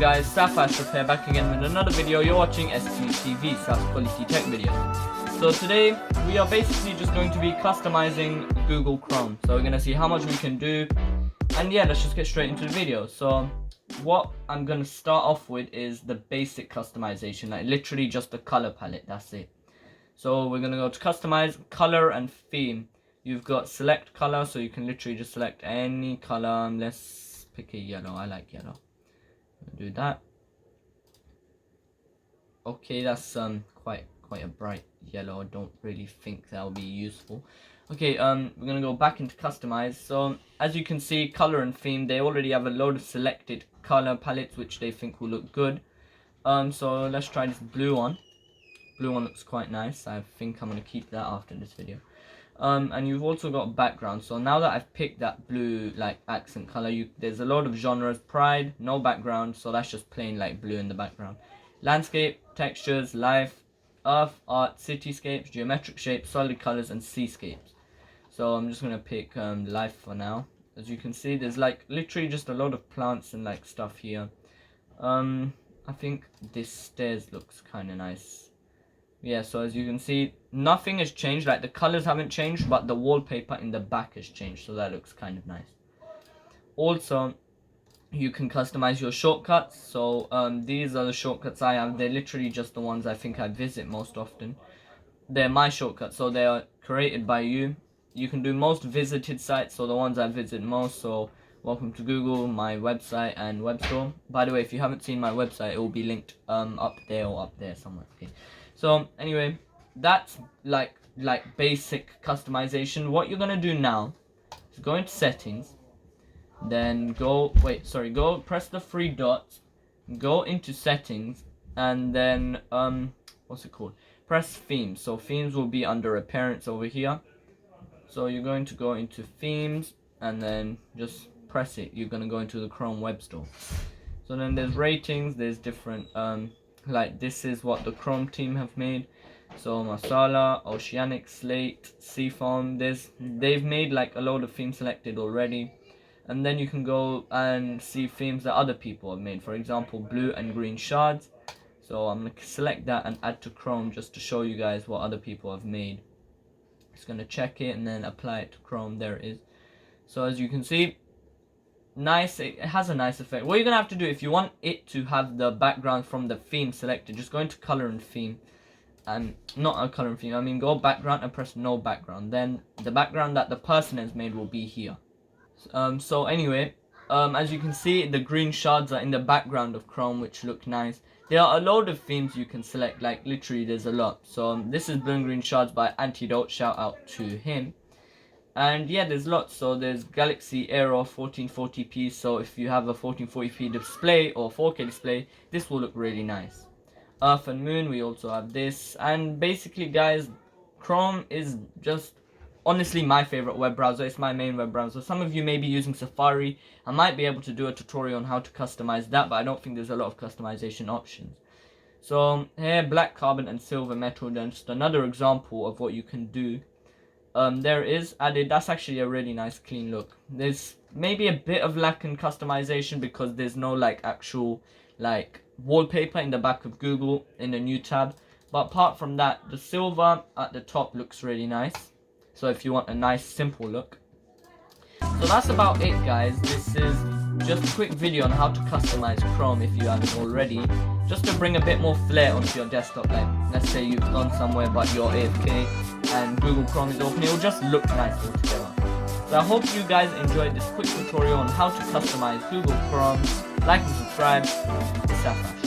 guys, Safash here back again with another video. You're watching SQTV, SaaS Quality Tech Video. So today we are basically just going to be customizing Google Chrome. So we're going to see how much we can do, and yeah, let's just get straight into the video. So what I'm going to start off with is the basic customization, like literally just the color palette, that's it. So we're going to go to customize, color and theme. You've got select color, so you can literally just select any color. Let's pick a yellow. I like yellow. Do that. Okay, that's quite a bright yellow. I don't really think that'll be useful. Okay, we're gonna go back into customize. So as you can see, color and theme, they already have a load of selected color palettes which they think will look good. So let's try this blue one. Blue one looks quite nice. I think I'm gonna keep that after this video. And you've also got background. So now that I've picked that blue like accent color, there's a lot of genres. Pride, no background, so that's just plain like blue in the background. Landscape, textures, life, earth, art, cityscapes, geometric shapes, solid colors, and seascapes. So I'm just gonna pick life for now. As you can see, there's like literally just a lot of plants and like stuff here. I think this stairs looks kind of nice. Yeah, so as you can see, nothing has changed, like the colors haven't changed, but the wallpaper in the back has changed, so that looks kind of nice. Also, you can customize your shortcuts. So these are the shortcuts I have. They're literally just the ones I think I visit most often. They're my shortcuts, so they are created by you. You can do most visited sites, so the ones I visit most. So welcome to Google, my website and web store. By the way, if you haven't seen my website, it will be linked up there or up there somewhere. Okay. So anyway, that's like basic customization. What you're gonna do now is go into settings, then go press the three dots, go into settings, and then what's it called? Press themes. So themes will be under appearance over here. So you're going to go into themes and then just press it. You're gonna go into the Chrome Web Store. So then there's ratings, there's different like this is what the Chrome team have made. So Masala, Oceanic, Slate, Seafoam, they've made like a load of themes selected already. And then you can go and see themes that other people have made. For example, blue and green shards. So I'm going to select that and add to Chrome just to show you guys what other people have made. Just going to check it and then apply it to Chrome. There it is. So as you can see, nice, it has a nice effect. What you're gonna have to do if you want it to have the background from the theme selected, just go into color and theme, and not a color and theme, I mean go background and press no background. Then the background that the person has made will be here. So anyway, as you can see, the green shards are in the background of Chrome, which look nice. There are a load of themes you can select, like literally there's a lot. So this is blue and green shards by Antidote, shout out to him. And yeah, there's lots. So there's Galaxy Aero 1440p. So if you have a 1440p display or 4K display, this will look really nice. Earth and Moon, we also have this. And basically, guys, Chrome is just honestly my favorite web browser. It's my main web browser. Some of you may be using Safari. I might be able to do a tutorial on how to customize that, but I don't think there's a lot of customization options. So here, black carbon and silver metal, then just another example of what you can do. There is added. That's actually a really nice clean look. There's maybe a bit of lack in customization because there's no like actual like wallpaper in the back of Google in the new tab, but apart from that, the silver at the top looks really nice. So if you want a nice simple look, so that's about it, guys. This is just a quick video on how to customize Chrome if you haven't already, just to bring a bit more flair onto your desktop. Like let's say you've gone somewhere but you're AFK and Google Chrome is open, it will just look nice altogether. So I hope you guys enjoyed this quick tutorial on how to customize Google Chrome. Like and subscribe. It's Safash.